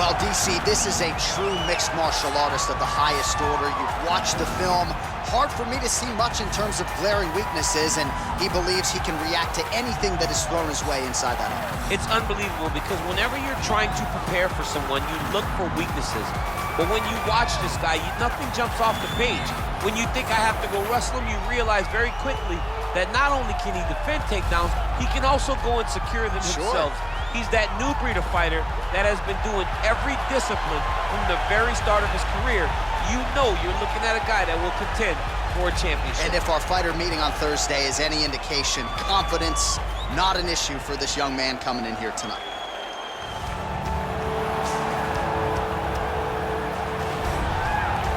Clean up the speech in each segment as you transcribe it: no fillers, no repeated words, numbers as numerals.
Well, DC, this is a true mixed martial artist of the highest order. You've watched the film. Hard for me to see much in terms of glaring weaknesses, and he believes he can react to anything that is thrown his way inside that arm. It's unbelievable because whenever you're trying to prepare for someone, you look for weaknesses. But when you watch this guy, nothing jumps off the page. When you think I have to go wrestle him, you realize very quickly that not only can he defend takedowns, he can also go and secure them himself. He's that new breed of fighter that has been doing every discipline from the very start of his career. You know you're looking at a guy that will contend for a championship. And if our fighter meeting on Thursday is any indication, confidence, not an issue for this young man coming in here tonight.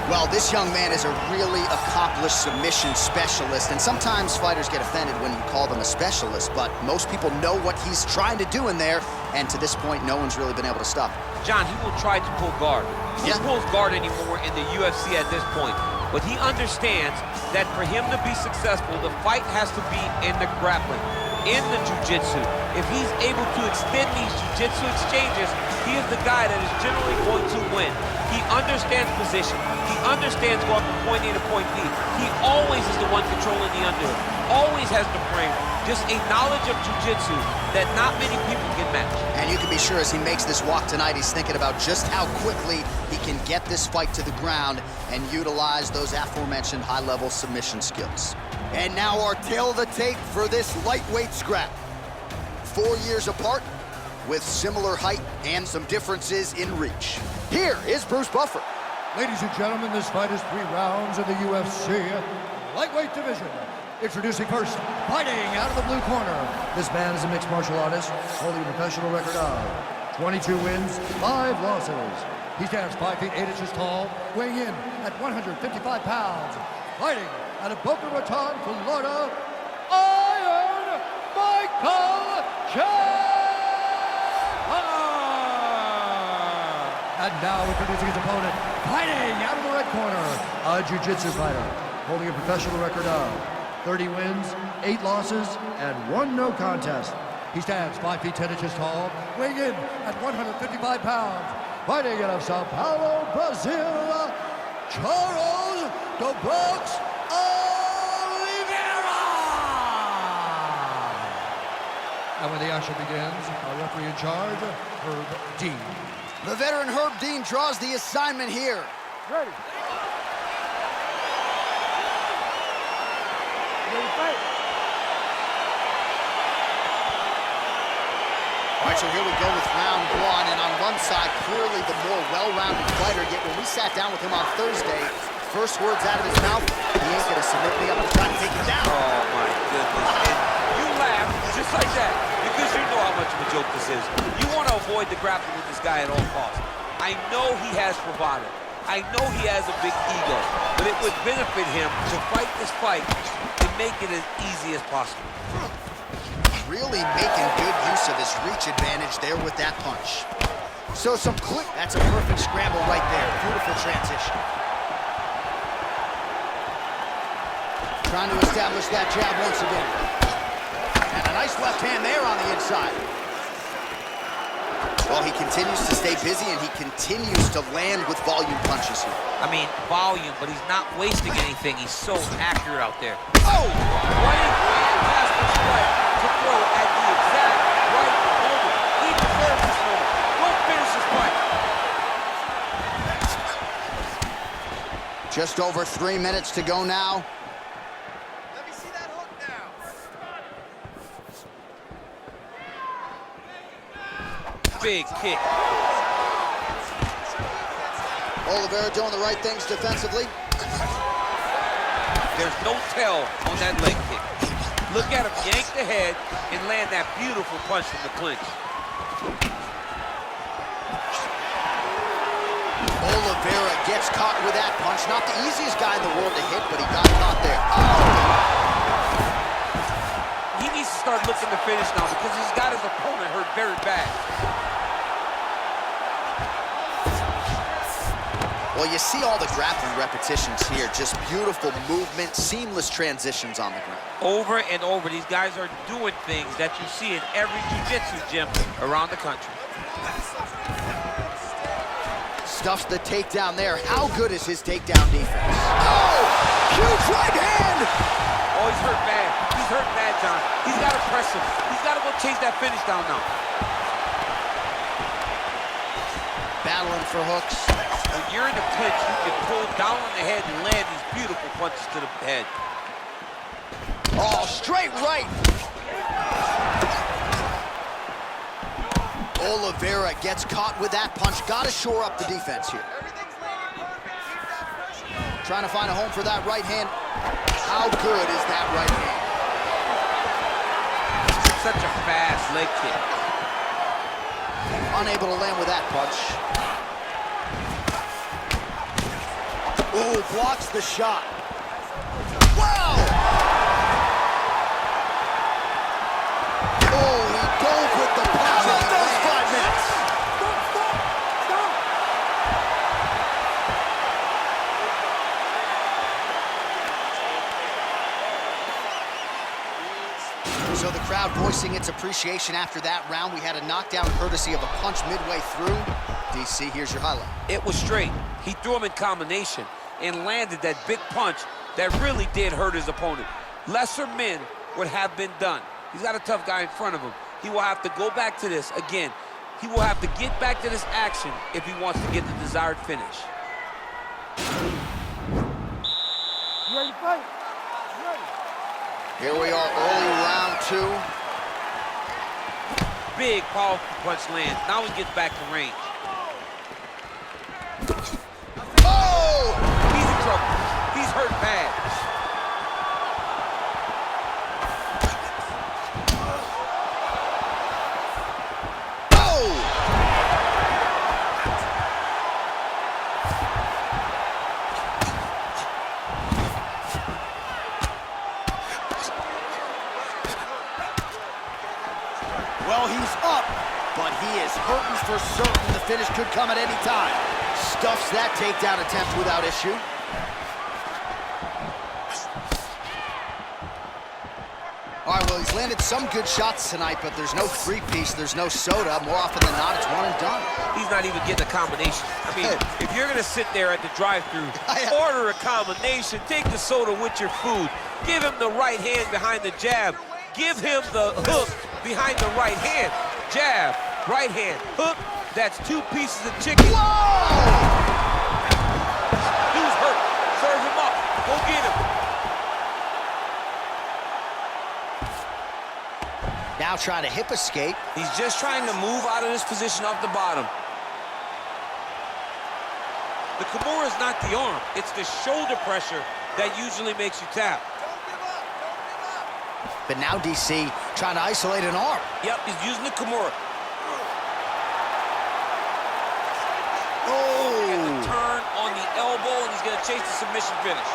Well, this young man is a really accomplished submission specialist, and sometimes fighters get offended when you call them a specialist, but most people know what he's trying to do in there, and to this point, no one's really been able to stop him. John, he will try to pull guard. He pulls guard anymore in the UFC at this point, but he understands that for him to be successful, the fight has to be in the grappling, in the jiu-jitsu. If he's able to extend these jiu-jitsu exchanges, he is the guy that is generally going to win. He understands position. He understands going from point A to point B. He always is the one controlling the underhook. Always has the frame. Just a knowledge of jiu-jitsu that not many people can match. And you can be sure as he makes this walk tonight, he's thinking about just how quickly he can get this fight to the ground and utilize those aforementioned high-level submission skills. And now our tail of the tape for this lightweight scrap. 4 years apart, with similar height and some differences in reach. Here is Bruce Buffer. Ladies and gentlemen, this fight is 3 rounds in the UFC lightweight division. Introducing first, fighting out of the blue corner. This man is a mixed martial artist, holding a professional record of 22 wins, 5 losses. He stands 5 feet 8 inches tall, weighing in at 155 pounds. Fighting out of Boca Raton, Florida, Iron Michael Chендлer. And now introducing his opponent, fighting out of the red corner, a jiu-jitsu fighter, holding a professional record of 30 wins, 8 losses, and 1 no contest. He stands 5 feet 10 inches tall, weighing in at 155 pounds. Fighting out of Sao Paulo, Brazil, Charles Oливейra. And when the action begins, our referee in charge, Herb Dean. The veteran Herb Dean draws the assignment here. Ready. All right, so here we go with round 1, and on one side, clearly the more well-rounded fighter, yet when we sat down with him on Thursday, first words out of his mouth, he ain't gonna submit me, I'm gonna try to take him down. Oh my goodness, and you laugh just like that, because you know how much of a joke this is. You want to avoid the grappling with this guy at all costs. I know he has bravado. I know he has a big ego, but it would benefit him to fight this fight and make it as easy as possible. Really making good use of his reach advantage there with that punch. So some quick, that's a perfect scramble right there. Beautiful transition. Trying to establish that jab once again. And a nice left hand there on the inside. Well, he continues to stay busy and he continues to land with volume punches here. I mean, volume, but he's not wasting anything. He's so accurate out there. Oh! What a fantastic strike to throw at the exact right moment. He deserves this moment. Don't finish this fight. Just over 3 minutes to go now. Let me see that hook now. Big kick. Oливейra doing the right things defensively. There's no tell on that leg kick. Look at him yank the head and land that beautiful punch from the clinch. Oливeyra gets caught with that punch. Not the easiest guy in the world to hit, but he got caught there. Oh! He needs to start looking to finish now because he's got his opponent hurt very bad. Well, you see all the grappling repetitions here. Just beautiful movement, seamless transitions on the ground. Over and over, these guys are doing things that you see in every jiu-jitsu gym around the country. Stuffs the takedown there. How good is his takedown defense? Oh, huge right hand! Oh, he's hurt bad. He's hurt bad, John. He's got to press him. He's got to go chase that finish down now. Battling for hooks. When you're in the clinch, you can pull down on the head and land these beautiful punches to the head. Oh, straight right. Oliveira gets caught with that punch. Got to shore up the defense here. Trying to find a home for that right hand. How good is that right hand? Such a fast leg kick. Unable to land with that punch. Ooh, blocks the shot. Wow! Oh, he dove with the punch. That does 5 minutes. So the crowd voicing its appreciation after that round. We had a knockdown courtesy of a punch midway through. DC, here's your highlight. It was straight. He threw him in combination and landed that big punch that really did hurt his opponent. Lesser men would have been done. He's got a tough guy in front of him. He will have to go back to this. Again, he will have to get back to this action if he wants to get the desired finish. You ready to fight? You ready? Here we are, early round 2. Big, powerful punch lands. Now he gets back to range. Oh! He's in trouble. He's hurt bad. Oh! Well, he's up, but he is hurting for certain. The finish could come at any time. Stuffs that takedown attempt without issue. All right, well, he's landed some good shots tonight, but there's no three-piece, there's no soda. More often than not, it's one and done. He's not even getting a combination. I mean, if you're going to sit there at the drive-thru, order a combination, take the soda with your food, give him the right hand behind the jab, give him the hook behind the right hand. Jab, right hand, hook. That's 2 pieces of chicken. Whoa! Dude's hurt. Serve him up. Go get him. Now trying to hip escape. He's just trying to move out of this position off the bottom. The Kimura is not the arm. It's the shoulder pressure that usually makes you tap. But now DC trying to isolate an arm. Yep, he's using the Kimura. Oh! Turn on the elbow, and he's going to chase the submission finish.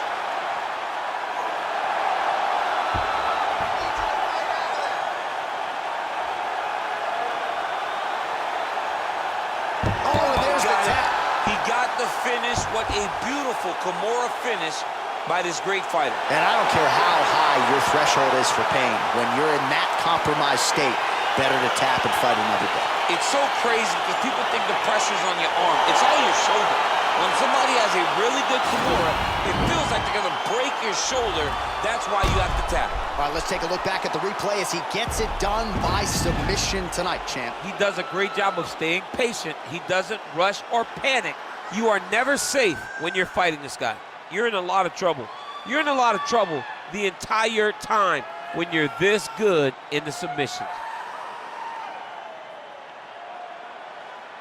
Oh, there's the tap. He got the finish. What a beautiful Kimura finish by this great fighter. And I don't care how high your threshold is for pain. When you're in that compromised state, better to tap and fight another day. It's so crazy because people think the pressure's on your arm. It's all your shoulder. When somebody has a really good Kimura, it feels like they're going to break your shoulder. That's why you have to tap. All right, let's take a look back at the replay as he gets it done by submission tonight, champ. He does a great job of staying patient. He doesn't rush or panic. You are never safe when you're fighting this guy. You're in a lot of trouble. You're in a lot of trouble the entire time when you're this good in the submissions.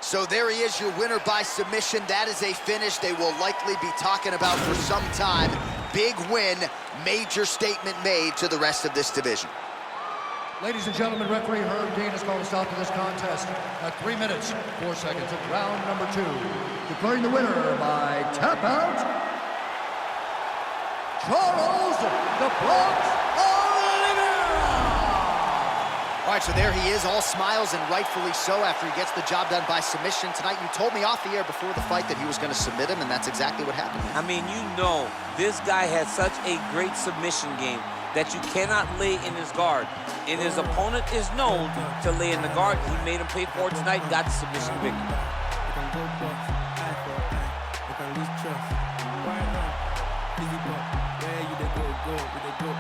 So there he is, your winner by submission. That is a finish they will likely be talking about for some time. Big win, major statement made to the rest of this division. Ladies and gentlemen, referee Herb Dean has called a stop to this contest at 3 minutes, 4 seconds of round number 2. Declaring the winner by tap out, Charles "The Bronx" Olimera! All right, so there he is, all smiles and rightfully so after he gets the job done by submission tonight. You told me off the air before the fight that he was going to submit him, and that's exactly what happened. I mean, you know, this guy has such a great submission game that you cannot lay in his guard. And his opponent is known to lay in the guard. He made him pay for it tonight and got the submission victory. we can go bust, eye for eye, we can lose trust. Right now, busy bop, where you they go, we they go.